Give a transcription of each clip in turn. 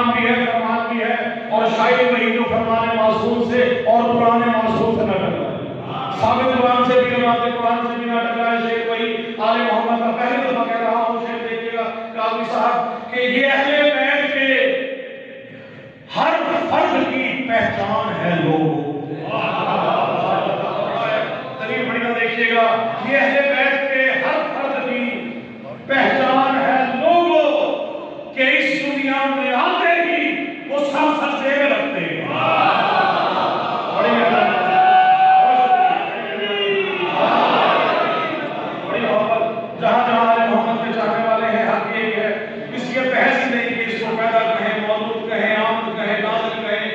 پیغام بھی ہے، فرمان بھی ہے، اور شاید وہی جو فرمان معصوم سے اور قرآن معصوم سے نہ ٹکرائے، ثابت قرآن سے بھی نہ قرآن سے بھی نہ ٹکرائے۔ شیخ وہی آل محمد کا پہلی دفعہ کہہ رہا ہوں، شیخ دیکھیے گا قاضی صاحب، کہ یہ اہل بیت کے ہر فرد کی پہچان ہے لوگوں۔ دلیل بڑی نہ دیکھیے گا، یہ اہل بیت کے ہر فرد کی پہچان ہے لوگوں کہ اس دنیا میں آتے ہی وہ سب سجدے میں رکھتے ہیں۔ بڑی محبت، جہاں جہاں آل محمد کے چاہنے والے ہیں، حق یہی ہے، اس یہ بحث نہیں کہ اس کو پیدا کہیں، مولود کہیں، آمد کہیں، نازل کہیں،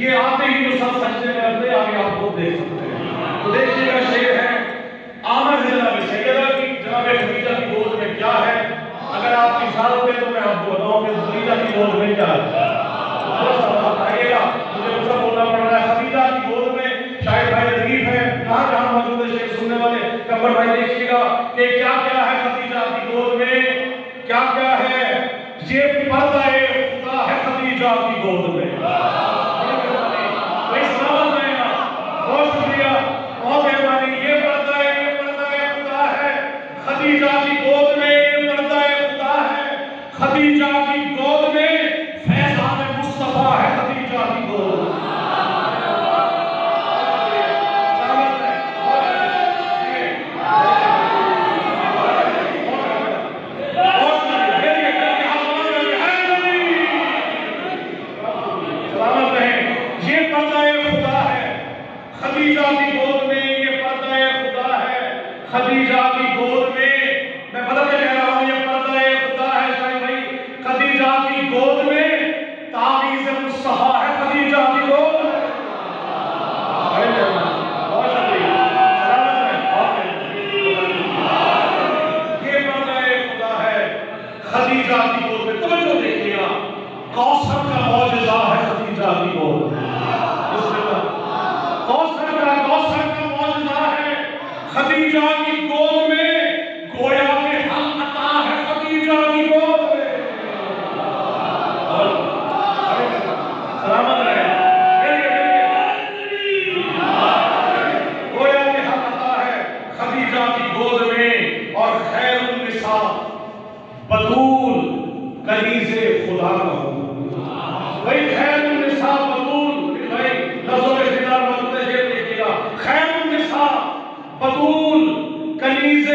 یہ آتے ہی جو سب سجدے میں رکھتے ہیں، آگے آپ کو دیکھ سکتے ہیں۔ تو دیکھیے گا شعر ہے آمد جناب سیدہ کی، جناب خدیجہ کی گود میں کیا ہے؟ اگر آپ کی اجازت ہے تو میں آپ کو بتاؤں کہ خدیجہ کی گود میں کیا ہے۔ آئیے گا، مجھے کچھ بولنا پڑ رہا ہے۔ خدیجہ کی گود میں شاید بھائی لطیف ہے، جہاں جہاں موجود ہے شیخ سننے والے کمر بھائی دیکھیے گا کہ کیا کیا ہے خدیجہ کی گود میں، کیا کیا ہے؟ یہ پردہ خدا ہے خدیجہ کی گود میں۔ بھائی سلامت رہے گا، بہت شکریہ، بہت مہربانی۔ یہ پردہ خدا ہے خدیجہ کی گود میں، یہ پردہ خدا ہے خدیجہ کی گود میں، فیضان مصطفیٰ ہے خدیجہ کی گود میں۔ خدیجہ کی گود میں، یہ پردہ خدا ہے خدیجہ کی گود میں، میں بدل کے کہہ رہا ہوں، یہ پردہ خدا ہے شاید بھائی خدیجہ کی گود میں، تعویذ مصطفیٰ ہے خدیجہ کی گود میں۔ بہت شکریہ، یہ پردہ خدا ہے خدیجہ کی گود میں۔ توجہ دیکھیے گا، کوثر کا معجزہ ہے خدیجہ کی گود میں۔ کوثر کا معجزہ ہے خدیجہ کی گود میں، گویا کہ حق عطا ہے خدیجہ کی گود میں۔ سلامت رہے، گویا کہ حق عطا ہے خدیجہ کی گود میں، اور خیر النساء بطول کنیز خدا کا ہوں۔ وہی خیر النساء بطول، بھائی لفظوں میں خدار موجود ہے، یہ دیکھیے گا، خیر النساء بطول کنیز